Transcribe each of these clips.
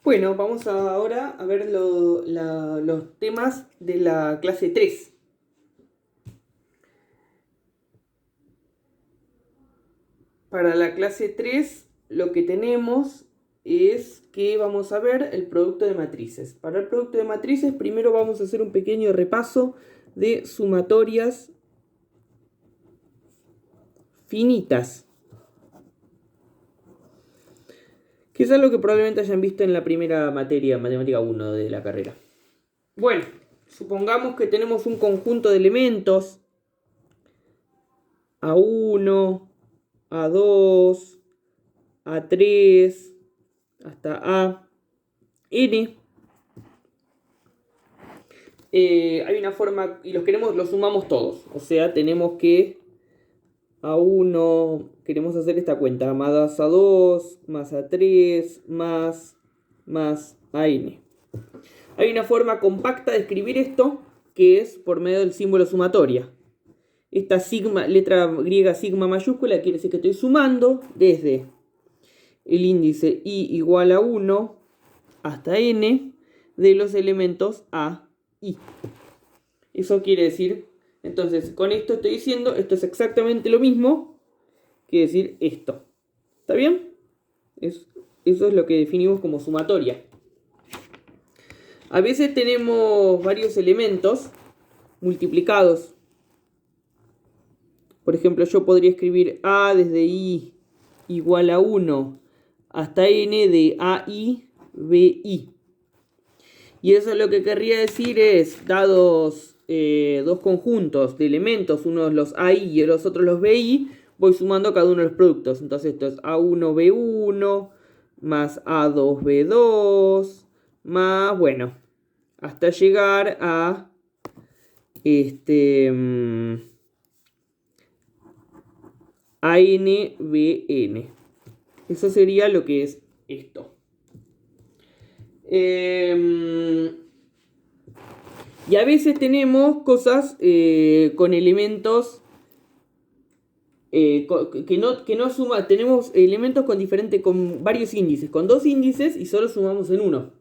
Bueno, vamos ahora a ver los temas de la clase 3. Para la clase 3 lo que tenemos es que vamos a ver el producto de matrices. Para el producto de matrices primero vamos a hacer un pequeño repaso de sumatorias finitas, que es algo que probablemente hayan visto en la primera materia, matemática 1 de la carrera. Bueno, supongamos que tenemos un conjunto de elementos A1, A2, A3, hasta A, N. Hay una forma, y los sumamos todos. O sea, tenemos que A1, queremos hacer esta cuenta, más A2, más A3, más AN. Hay una forma compacta de escribir esto, que es por medio del símbolo sumatoria. Esta sigma, letra griega sigma mayúscula, quiere decir que estoy sumando desde el índice i igual a 1 hasta n de los elementos a, i. Eso quiere decir, entonces con esto estoy diciendo, esto es exactamente lo mismo que decir esto. ¿Está bien? Eso es lo que definimos como sumatoria. A veces tenemos varios elementos multiplicados. Por ejemplo, yo podría escribir a desde i igual a 1 hasta n de AI, BI. Y eso lo que querría decir es, dados dos conjuntos de elementos, unos los AI y los otros los BI, voy sumando cada uno de los productos. Entonces esto es A1B1 más A2B2 más, bueno, hasta llegar a ANBN. Eso sería lo que es esto. Y a veces tenemos cosas con elementos que no suma. Tenemos elementos con varios índices, con dos índices y solo sumamos en uno.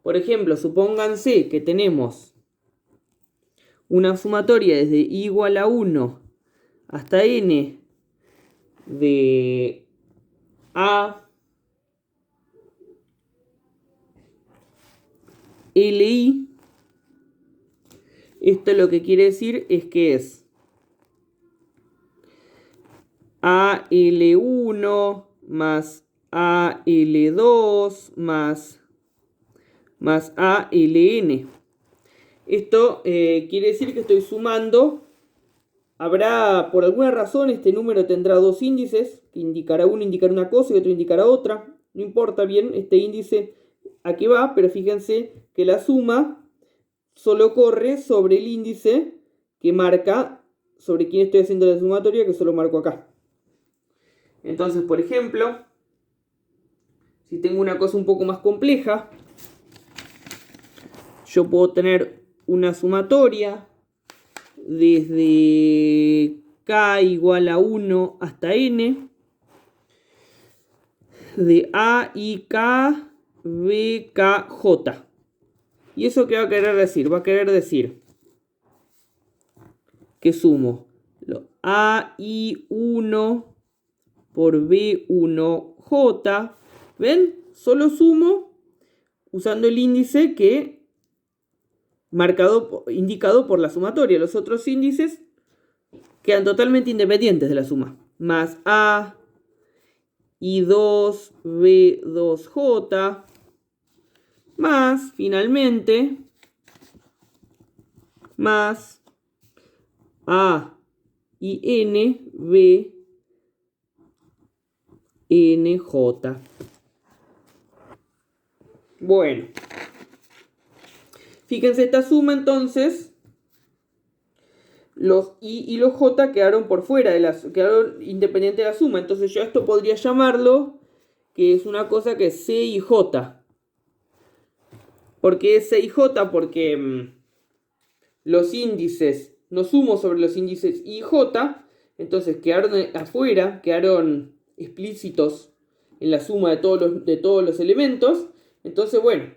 Por ejemplo, supónganse que tenemos una sumatoria desde i igual a 1 hasta n de a LI. Esto lo que quiere decir es que es AL1 más AL2 más ALN. Esto quiere decir que estoy sumando. Habrá, por alguna razón, este número tendrá dos índices, que indicará uno indicará una cosa y otro indicará otra. No importa bien este índice a qué va, pero fíjense que la suma solo corre sobre el índice que marca sobre quién estoy haciendo la sumatoria, que solo marco acá. Entonces, por ejemplo, si tengo una cosa un poco más compleja, yo puedo tener una sumatoria desde k igual a 1 hasta n de a, i, k, b, k, j. ¿Y eso qué va a querer decir? Va a querer decir que sumo lo AI1 por B1J. ¿Ven? Solo sumo usando el índice que indicado por la sumatoria. Los otros índices quedan totalmente independientes de la suma. Más A, I2, B2J. Más, finalmente, más A y N, B, N, J. Bueno. Fíjense esta suma entonces. Los I y los J quedaron por fuera, quedaron independientes de la suma. Entonces yo esto podría llamarlo que es una cosa que es C y J. ¿Por qué es C y J? Porque los índices, no sumo sobre los índices I y J, entonces quedaron afuera, quedaron explícitos en la suma de todos los elementos, Entonces, bueno,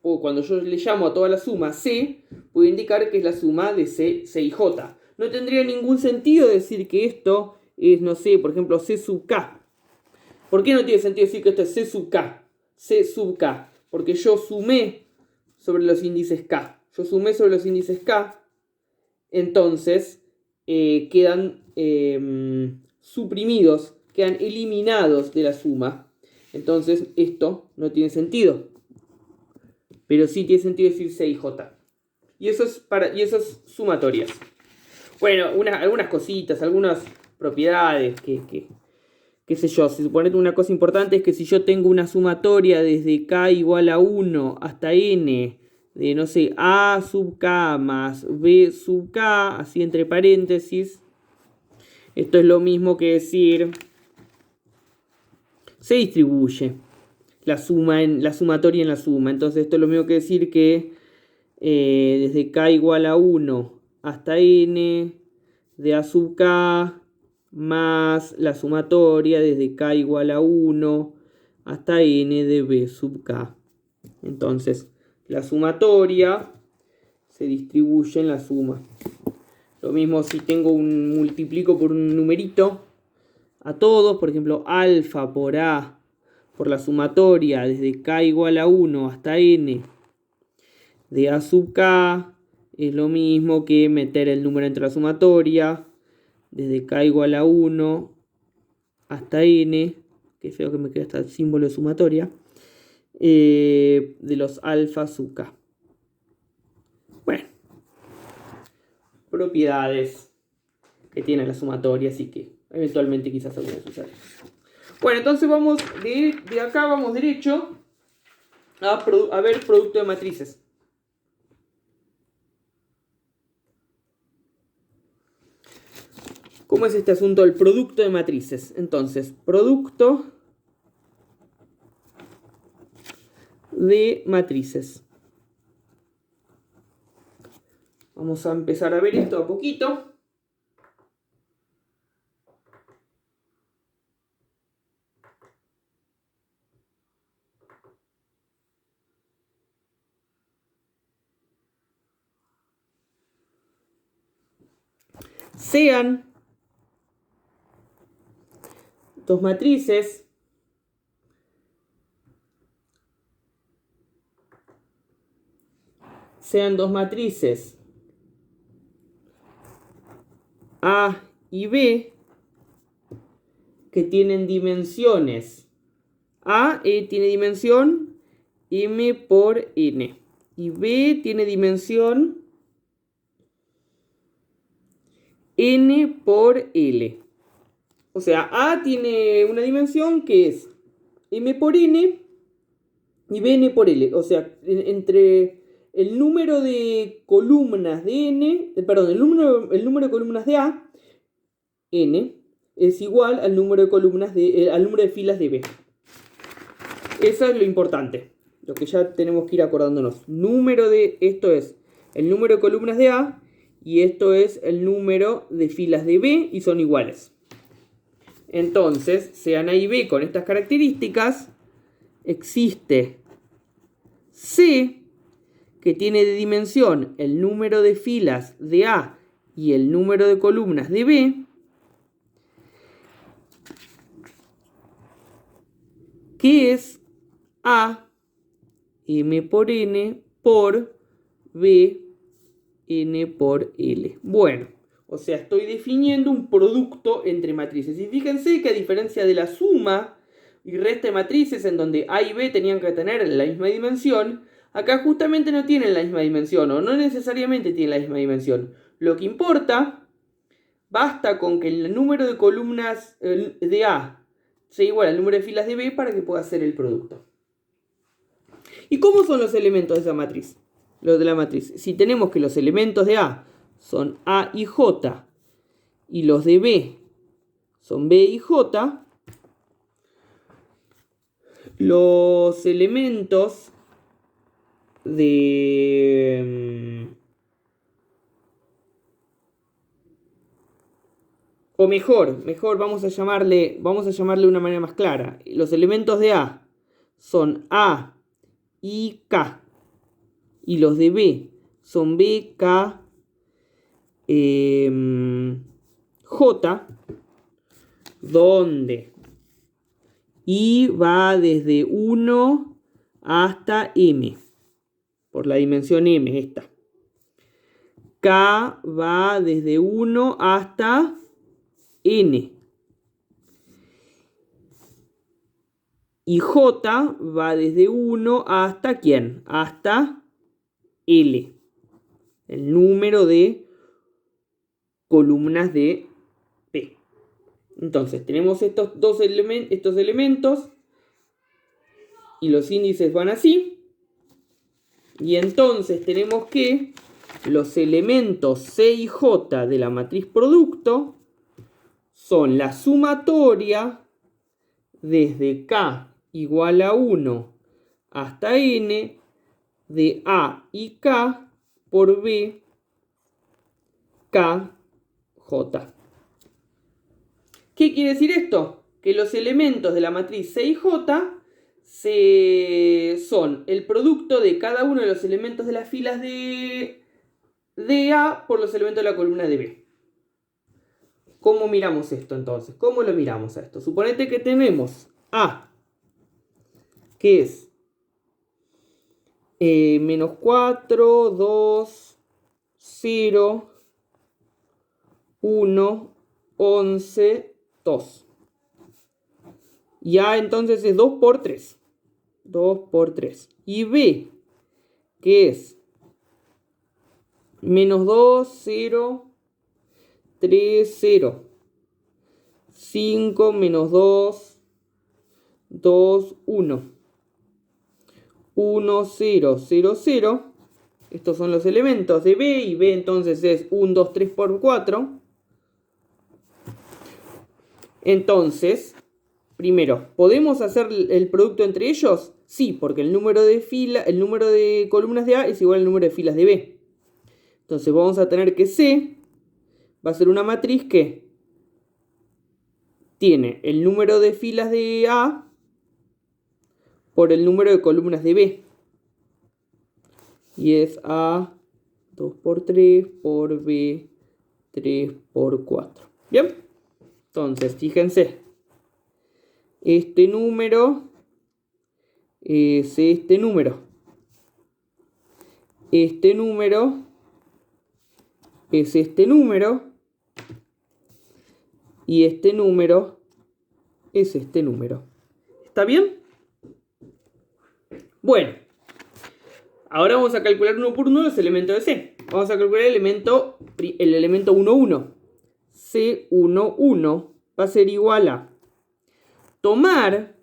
cuando yo le llamo a toda la suma C, puedo indicar que es la suma de C y J. No tendría ningún sentido decir que esto es, no sé, por ejemplo, C sub K. ¿Por qué no tiene sentido decir que esto es C sub K? C sub K. Porque yo sumé sobre los índices K. Yo sumé sobre los índices K. Entonces, quedan suprimidos, quedan eliminados de la suma. Entonces, esto no tiene sentido. Pero sí tiene sentido decir C y J. Y eso es sumatorias. Bueno, algunas cositas, algunas propiedades qué sé yo. Se supone que una cosa importante es que si yo tengo una sumatoria desde K igual a 1 hasta N, de no sé, A sub K más B sub K, así entre paréntesis, esto es lo mismo que decir, se distribuye la sumatoria en la suma. Entonces esto es lo mismo que decir que desde K igual a 1 hasta N de A sub K más la sumatoria desde K igual a 1 hasta N de B sub K. Entonces, la sumatoria se distribuye en la suma. Lo mismo si tengo un multiplico por un numerito a todos, por ejemplo, alfa por A por la sumatoria desde K igual a 1 hasta N de A sub K es lo mismo que meter el número entre la sumatoria desde K igual a 1 hasta N, que feo que me queda hasta el símbolo de sumatoria, de los alfa sub K. Bueno, propiedades que tiene la sumatoria, así que eventualmente quizás algunas usar. Bueno, entonces vamos de acá vamos derecho a ver producto de matrices. ¿Cómo es este asunto del producto de matrices? Entonces, producto de matrices. Vamos a empezar a ver esto a poquito. Sean dos matrices A y B que tienen dimensiones. A tiene dimensión M por N y B tiene dimensión N por L. O sea, A tiene una dimensión que es M por N y B N por L. O sea, entre el número de columnas de N, perdón, el número de columnas de A, N, es igual al número de columnas al número de filas de B. Eso es lo importante, lo que ya tenemos que ir acordándonos. Esto es el número de columnas de A y esto es el número de filas de B y son iguales. Entonces, sean A y B con estas características, existe C que tiene de dimensión el número de filas de A y el número de columnas de B, que es A M por N por B N por L. Bueno, o sea, estoy definiendo un producto entre matrices. Y fíjense que a diferencia de la suma y resta de matrices en donde A y B tenían que tener la misma dimensión, acá justamente no tienen la misma dimensión o no necesariamente tienen la misma dimensión. Lo que importa, basta con que el número de columnas de A sea igual al número de filas de B para que pueda hacer el producto. ¿Y cómo son los elementos de esa matriz? Los de la matriz. Si tenemos que los elementos de A son A y J y los de B son B y J, los elementos de... O mejor, vamos a llamarle de una manera más clara. Los elementos de A son A y K. Y los de B son B, K, J, donde I va desde 1 hasta M, por la dimensión M esta. K va desde 1 hasta N. Y J va desde 1 hasta ¿quién? Hasta L. El número de columnas de P. Entonces, tenemos estos elementos y los índices van así. Y entonces tenemos que los elementos C y J de la matriz producto son la sumatoria desde K igual a 1 hasta N de A y K por B, K, J. ¿Qué quiere decir esto? Que los elementos de la matriz C y J son el producto de cada uno de los elementos de las filas de A por los elementos de la columna de B. ¿Cómo miramos esto entonces? ¿Cómo lo miramos a esto? Suponete que tenemos A, que es menos 4, 2, 0, 1, 11, 2. Y A entonces es 2 por 3. 2 por 3. Y B, que es menos 2, 0, 3, 0. 5, menos 2, 2, 1. 1, 0, 0, 0. Estos son los elementos de B. Y B entonces es 1, 2, 3 por 4. Entonces, primero, ¿podemos hacer el producto entre ellos? Sí, porque el número de columnas de A es igual al número de filas de B. Entonces vamos a tener que C va a ser una matriz que tiene el número de filas de A por el número de columnas de B. Y es A 2 por 3 por B 3 por 4. ¿Bien? Entonces, fíjense. Este número es este número. Este número es este número. Y este número es este número. ¿Está bien? Bueno. Ahora vamos a calcular uno por uno los elementos de C. Vamos a calcular el elemento 1, 1. C1, 1 va a ser igual a tomar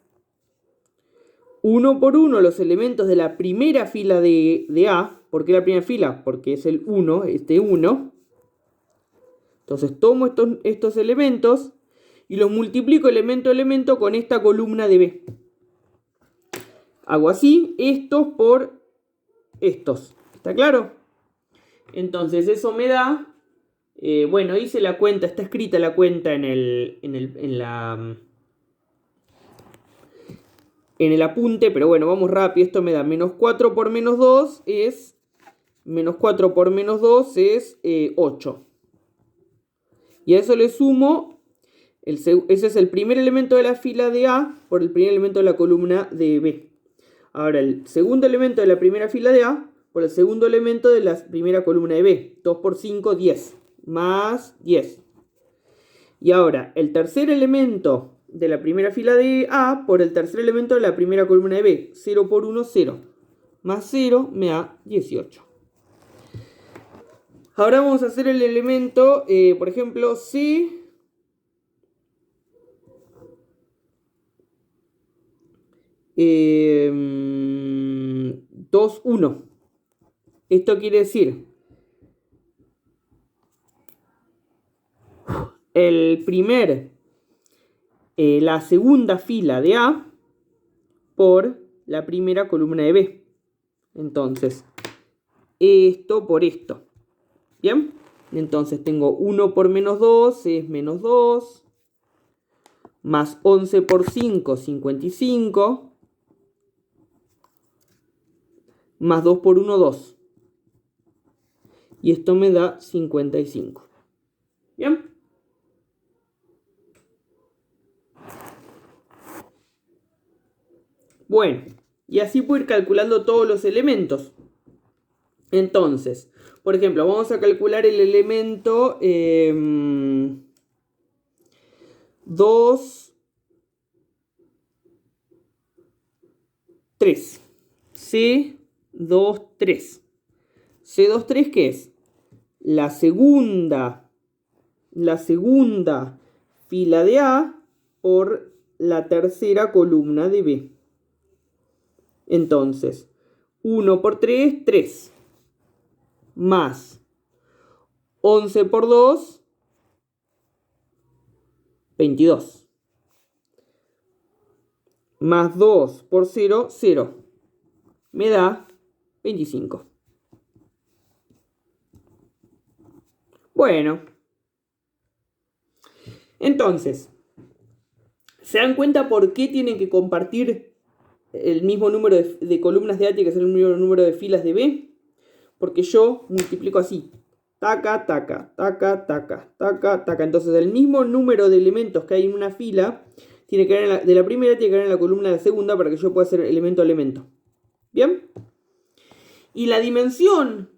uno por uno los elementos de la primera fila de A. ¿Por qué la primera fila? Porque es el 1, este 1. Entonces tomo estos elementos y los multiplico elemento a elemento con esta columna de B. Hago así, estos por estos. ¿Está claro? Entonces eso me da... bueno, hice la cuenta, está escrita la cuenta en el apunte, pero bueno, vamos rápido. Esto me da menos 4 por menos 2 es... Menos 4 por menos 2 es 8. Y a eso le sumo... ese es el primer elemento de la fila de A por el primer elemento de la columna de B. Ahora el segundo elemento de la primera fila de A por el segundo elemento de la primera columna de B. 2 por 5, 10. Más 10. Y ahora el tercer elemento de la primera fila de A por el tercer elemento de la primera columna de B. 0 por 1, 0. Más 0 me da 18. Ahora vamos a hacer el elemento, por ejemplo, C... 2, 1. Esto quiere decir la segunda fila de A por la primera columna de B. Entonces, esto por esto. ¿Bien? Entonces tengo 1 por menos 2 es menos 2. Más 11 por 5, 55. Más 2 por 1, 2. Y esto me da 55. ¿Bien? Bueno, y así puedo ir calculando todos los elementos. Entonces, por ejemplo, vamos a calcular el elemento 2, 3. C23. C23, ¿qué es? La segunda fila de A por la tercera columna de B. Entonces, 1 por 3, 3. Más 11 por 2, 22. Más 2 por 0, 0. Me da 25. Bueno. Entonces, ¿se dan cuenta por qué tienen que compartir el mismo número de columnas de A que es el mismo número de filas de B? Porque yo multiplico así. Taca, taca, taca, taca, taca, taca. Entonces el mismo número de elementos que hay en una fila tiene que haber de la primera tiene que haber en la columna de la segunda para que yo pueda hacer elemento a elemento. ¿Bien? Y la dimensión,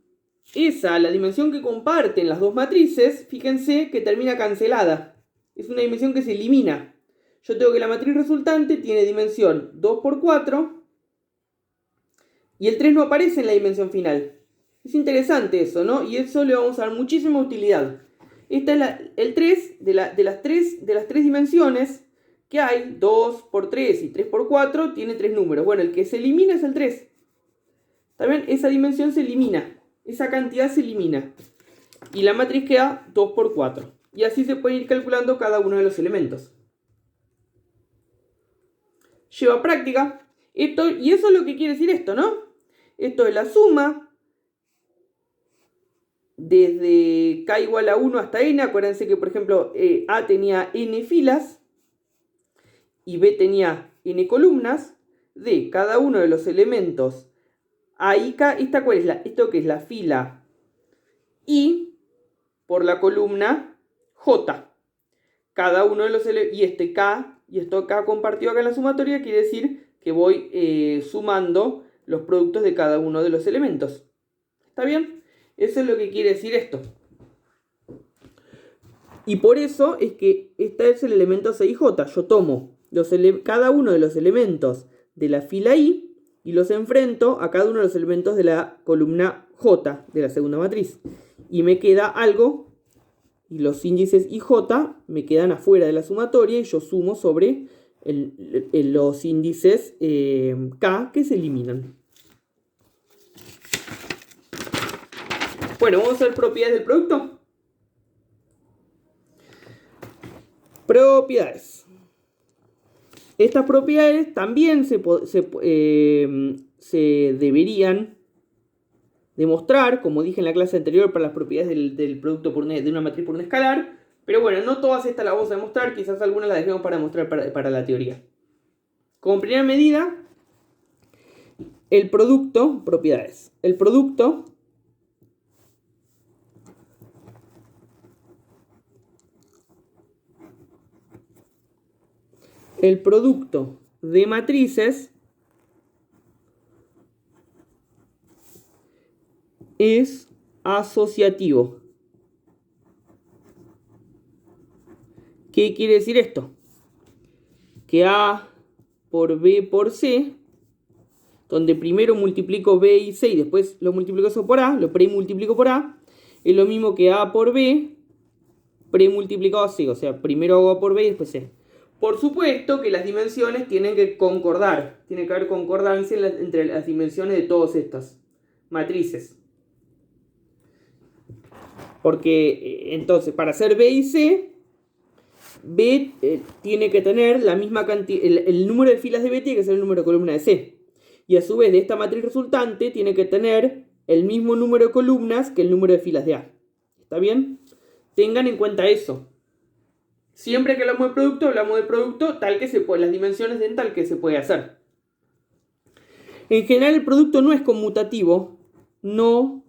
la dimensión que comparten las dos matrices, fíjense que termina cancelada. Es una dimensión que se elimina. Yo tengo que la matriz resultante tiene dimensión 2 por 4 y el 3 no aparece en la dimensión final. Es interesante eso, ¿no? Y eso le vamos a dar muchísima utilidad. Esta es el 3 de las tres dimensiones que hay, 2 por 3 y 3 por 4, tiene 3 números. Bueno, el que se elimina es el 3. ¿También? Esa dimensión se elimina. Esa cantidad se elimina. Y la matriz queda 2 por 4. Y así se puede ir calculando cada uno de los elementos. Lleva práctica. Y eso es lo que quiere decir esto, ¿no? Esto es la suma desde k igual a 1 hasta n. Acuérdense que, por ejemplo, A tenía n filas y B tenía n columnas de cada uno de los elementos A y K. ¿Esta cuál es? Esto que es la fila I por la columna J. Cada uno de los elementos, y este K, y esto K compartido acá en la sumatoria, quiere decir que voy sumando los productos de cada uno de los elementos. ¿Está bien? Eso es lo que quiere decir esto. Y por eso es que este es el elemento 6J. Yo tomo cada uno de los elementos de la fila I y los enfrento a cada uno de los elementos de la columna J de la segunda matriz. Y me queda algo, y los índices IJ me quedan afuera de la sumatoria y yo sumo sobre los índices K que se eliminan. Bueno, vamos a ver propiedades del producto. Propiedades. Estas propiedades también se deberían demostrar, como dije en la clase anterior, para las propiedades del producto de una matriz por un escalar. Pero bueno, no todas estas las vamos a demostrar, quizás algunas las dejemos para mostrar para la teoría. Como primera medida, el producto, propiedades. El producto de matrices es asociativo. ¿Qué quiere decir esto? Que A por B por C, donde primero multiplico B y C y después lo multiplico eso por A, lo premultiplico por A, es lo mismo que A por B premultiplicado a C, o sea, primero hago A por B y después C. Por supuesto que las dimensiones tienen que concordar, tiene que haber concordancia entre las dimensiones de todas estas matrices. Porque entonces, para hacer B y C, B tiene que tener la misma cantidad, el número de filas de B tiene que ser el número de columnas de C. Y a su vez, de esta matriz resultante, tiene que tener el mismo número de columnas que el número de filas de A. ¿Está bien? Tengan en cuenta eso. Siempre que hablamos de producto tal que se puede, las dimensiones den tal que se puede hacer. En general el producto no es conmutativo. No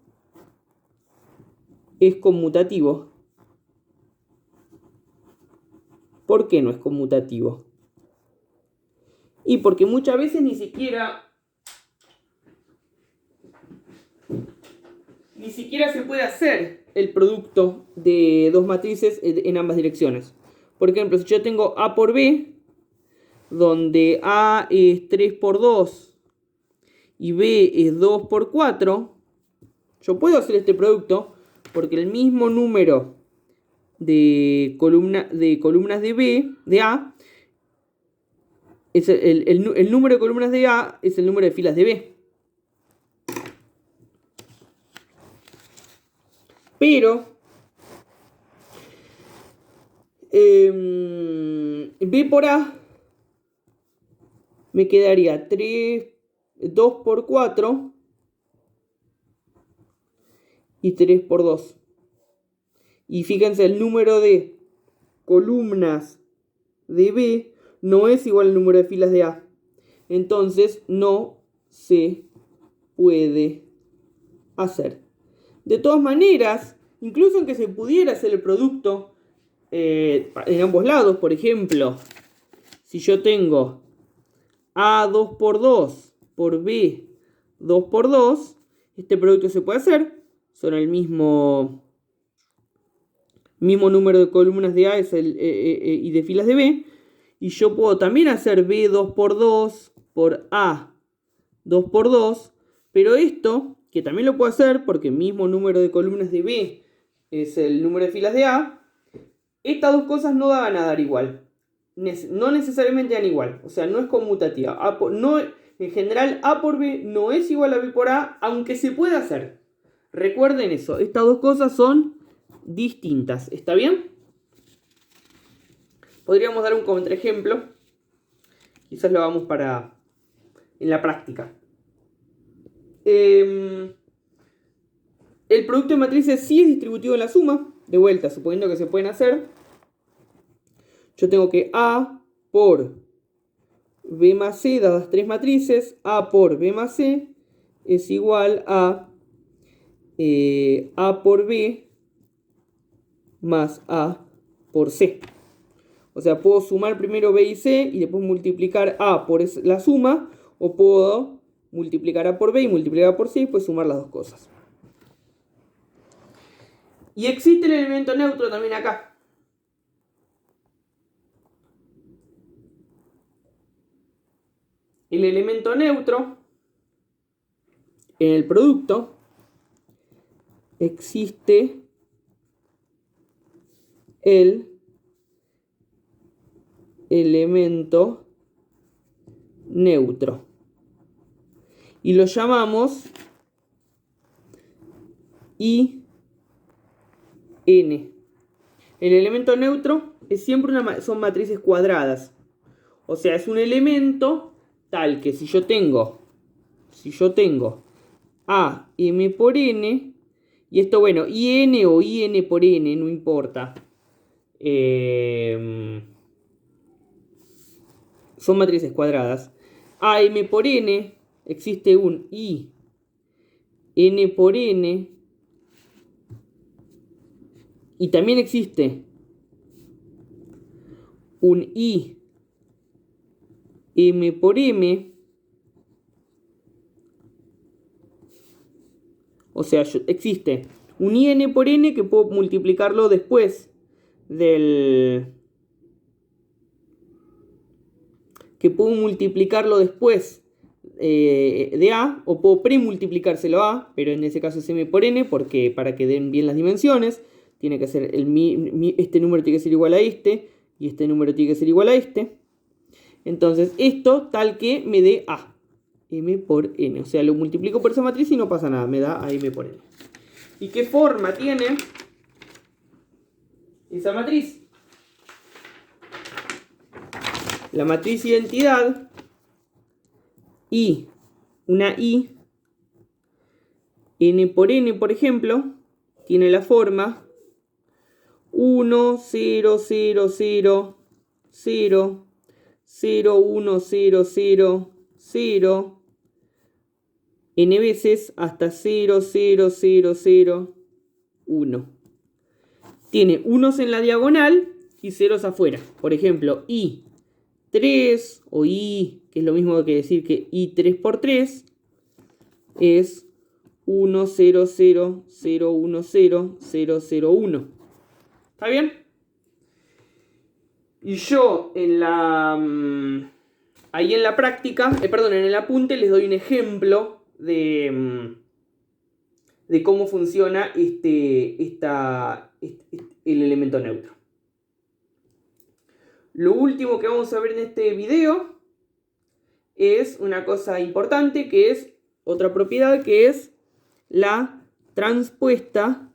es conmutativo. ¿Por qué no es conmutativo? Y porque muchas veces ni siquiera se puede hacer el producto de dos matrices en ambas direcciones. Por ejemplo, si yo tengo A por B, donde A es 3 por 2 y B es 2 por 4, yo puedo hacer este producto porque el mismo número de columnas de B, de A, es el número de columnas de A es el número de filas de B. Pero B por A me quedaría 2 por 4 y 3 por 2. Y fíjense, el número de columnas de B no es igual al número de filas de A. Entonces no se puede hacer. De todas maneras, incluso aunque se pudiera hacer el producto en ambos lados, por ejemplo, si yo tengo A 2 por 2 por B 2 por 2, este producto se puede hacer. Son el mismo número de columnas de A y de filas de B. Y yo puedo también hacer B 2 por 2 por A 2 por 2. Pero esto, que también lo puedo hacer porque el mismo número de columnas de B es el número de filas de A, estas dos cosas no van a dar igual. No necesariamente dan igual. O sea, no es conmutativa. En general, A por B no es igual a B por A, aunque se puede hacer. Recuerden eso. Estas dos cosas son distintas. ¿Está bien? Podríamos dar un contraejemplo. Quizás lo hagamos en la práctica. El producto de matrices sí es distributivo en la suma. De vuelta, suponiendo que se pueden hacer. Yo tengo que A por B más C, dadas tres matrices, A por B más C es igual a A por B más A por C. O sea, puedo sumar primero B y C y después multiplicar A por la suma, o puedo multiplicar A por B y multiplicar A por C y después sumar las dos cosas. Y existe el elemento neutro también acá. El elemento neutro en el producto existe el elemento neutro y lo llamamos IN. El elemento neutro es siempre son matrices cuadradas. O sea, es un elemento tal que si yo tengo A m por n, y esto, bueno, IN o IN por n, no importa. Son matrices cuadradas. AM por n, existe un IN por n, y también existe un IM por m. O sea, existe un IN por n que puedo multiplicarlo después de A, o puedo premultiplicárselo a A, pero en ese caso es m por n, porque para que den bien las dimensiones, tiene que ser este número tiene que ser igual a este, y este número tiene que ser igual a este. Entonces, esto tal que me dé A, m por n. O sea, lo multiplico por esa matriz y no pasa nada, me da a m por n. ¿Y qué forma tiene esa matriz? La matriz identidad y una I, n por n, por ejemplo, tiene la forma 1, 0, 0, 0, 0, 0, 1, 0, 0, 0, n veces hasta 0, 0, 0, 0, 1. Tiene unos en la diagonal y ceros afuera. Por ejemplo, I3 o I, que es lo mismo que decir que I3 por 3, es 1, 0, 0, 0, 1, 0, 0, 0, 1. ¿Está bien? Y yo en la... ahí en la práctica, perdón, en el apunte les doy un ejemplo de cómo funciona el elemento neutro. Lo último que vamos a ver en este video es una cosa importante, que es otra propiedad, que es la transpuesta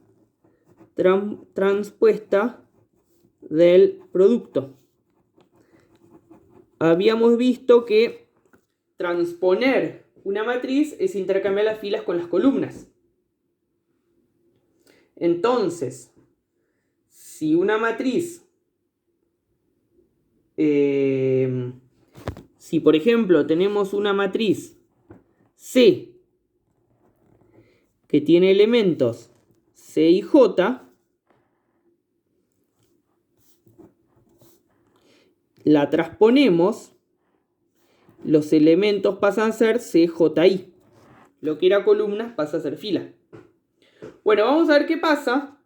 del producto. Habíamos visto que transponer una matriz es intercambiar las filas con las columnas. Entonces, si una matriz, si por ejemplo tenemos una matriz C que tiene elementos C y J, la transponemos, los elementos pasan a ser CJI. Lo que era columnas pasa a ser fila. Bueno, vamos a ver qué pasa,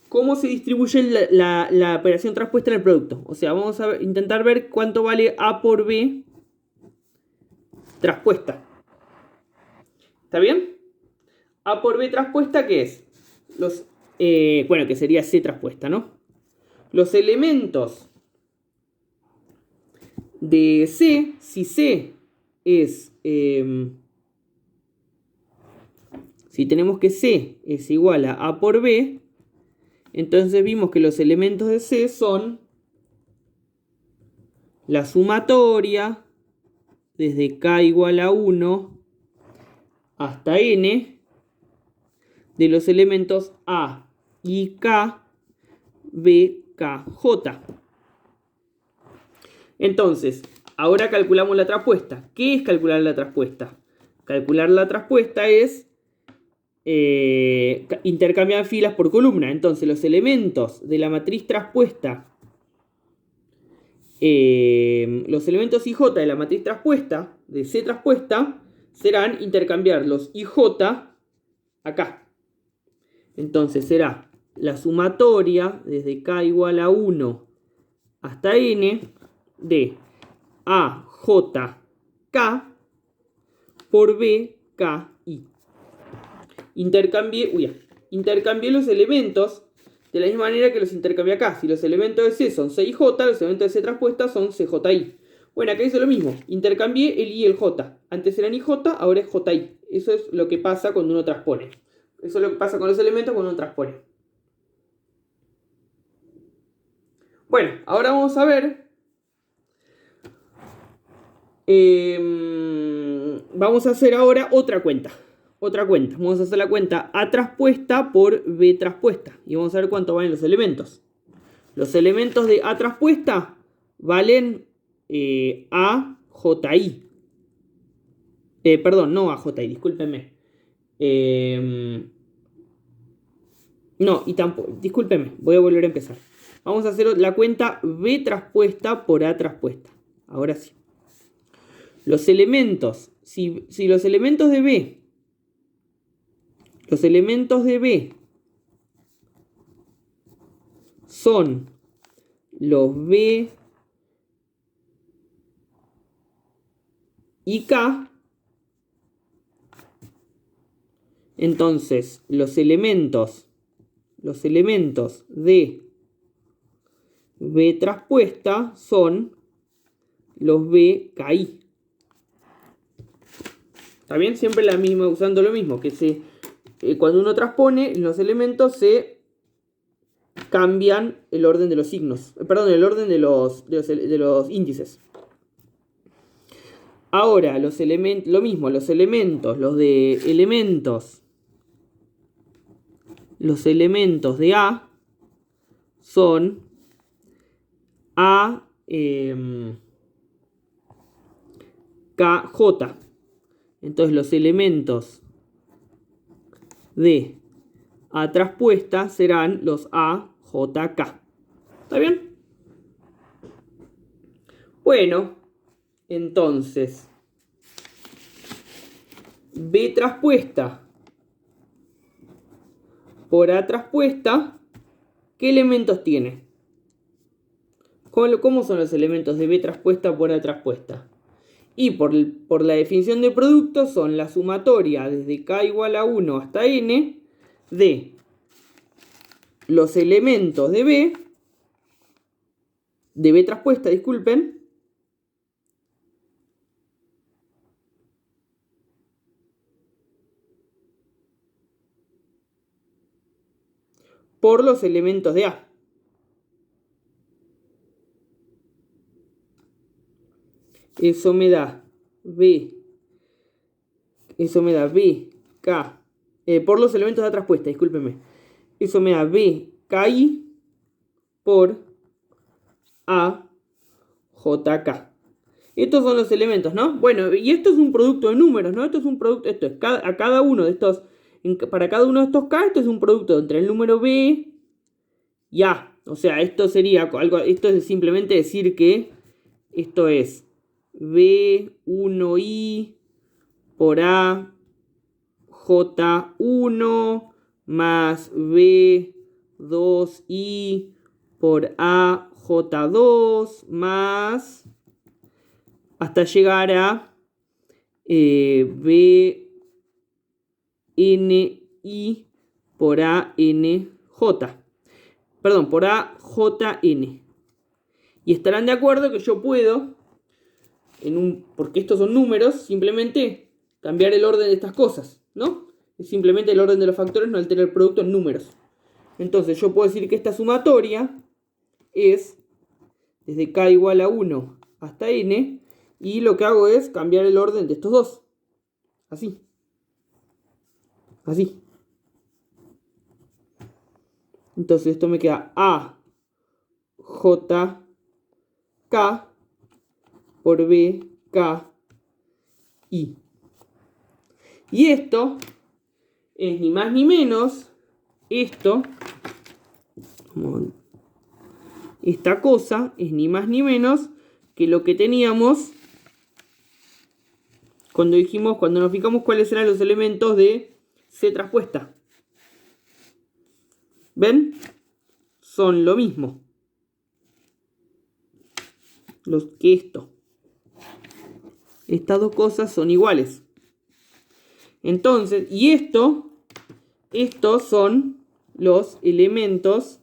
cómo se distribuye la operación transpuesta en el producto. O sea, vamos a intentar ver cuánto vale A por B transpuesta. ¿Está bien? A por B transpuesta, ¿qué es? Bueno, que sería C transpuesta, ¿no? Los elementos de C, si C es... si tenemos que C es igual a A por B, entonces vimos que los elementos de C son la sumatoria desde K igual a 1 hasta N de los elementos A y K, B, K, J. Entonces, ahora calculamos la transpuesta. ¿Qué es calcular la transpuesta? Calcular la transpuesta es intercambiar filas por columna. Entonces, los elementos de la matriz transpuesta, los elementos IJ de la matriz transpuesta, de C transpuesta, serán intercambiar los IJ acá. Entonces será la sumatoria desde K igual a 1 hasta N de AJK por BKI. Intercambié los elementos de la misma manera que los intercambié acá. Si los elementos de C son C y J, los elementos de C transpuesta son CJI. Bueno, acá hice lo mismo. Intercambié el I y el J. Antes eran IJ, ahora es JI. Eso es lo que pasa cuando uno transpone. Eso es lo que pasa con los elementos cuando uno transpone. Bueno, ahora vamos a ver. Vamos a hacer ahora otra cuenta. Vamos a hacer la cuenta A transpuesta por B transpuesta. Y vamos a ver cuánto valen los elementos. Los elementos de A transpuesta valen AJI. Perdón, no AJI, discúlpenme. No, y tampoco, discúlpenme, voy a volver a empezar. Vamos a hacer la cuenta B transpuesta por A transpuesta. Ahora sí. Los elementos, si los elementos de B, son los B y K, entonces los elementos de B transpuesta son los BKI. ¿Está bien? Siempre la misma, usando lo mismo, que cuando uno transpone, los elementos se cambian el orden de los signos. Perdón, el orden de los índices. Ahora, lo mismo, los elementos de A son KJ. Entonces los elementos de A traspuesta serán los A, J, K. ¿Está bien? Bueno, entonces, B traspuesta por A traspuesta, ¿qué elementos tiene? ¿Cómo son los elementos de B traspuesta por A traspuesta? Y por la definición de producto son la sumatoria desde K igual a 1 hasta N de los elementos de B traspuesta, disculpen, por los elementos de A. Eso me da B. Eso me da B, K. Por los elementos de A traspuesta, discúlpenme. Eso me da B, KI por A, J, K. Estos son los elementos, ¿no? Bueno, y esto es un producto de números, ¿no? Esto es un producto, esto es a cada uno de estos, para cada uno de estos K, esto es un producto entre el número B y A. O sea, esto sería algo, esto es simplemente decir que esto es B1I por A, J1 más B2I por A, J2 más hasta llegar a BNI por ANJ. Perdón, por AJN. Y estarán de acuerdo que yo puedo, porque estos son números, simplemente cambiar el orden de estas cosas, ¿no? Es simplemente el orden de los factores, no altera el producto en números. Entonces yo puedo decir que esta sumatoria es desde K igual a 1 hasta N, y lo que hago es cambiar el orden de estos dos. Así. Así. Entonces esto me queda A, J, K por B, K, I. Y esto es ni más ni menos, esta cosa es ni más ni menos que lo que teníamos cuando nos fijamos cuáles eran los elementos de C traspuesta. ¿Ven? Son lo mismo. Estas dos cosas son iguales. Entonces, y estos son los elementos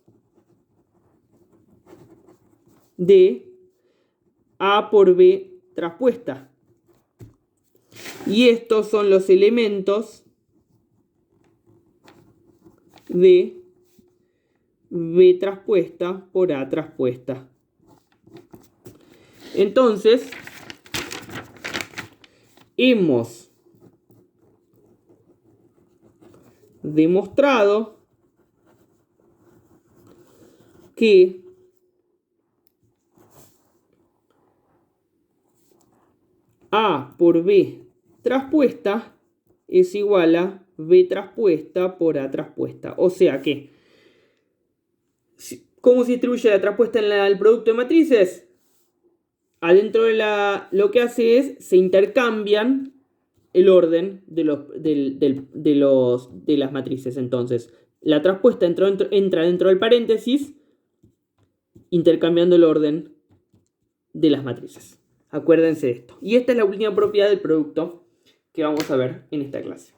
de A por B traspuesta. Y estos son los elementos de B traspuesta por A traspuesta. Entonces, hemos demostrado que A por B traspuesta es igual a B traspuesta por A traspuesta. O sea que, ¿cómo se distribuye la traspuesta en el producto de matrices? Adentro de lo que hace es, se intercambian el orden de las matrices. Entonces, la traspuesta entra dentro del paréntesis, intercambiando el orden de las matrices. Acuérdense de esto. Y esta es la última propiedad del producto que vamos a ver en esta clase.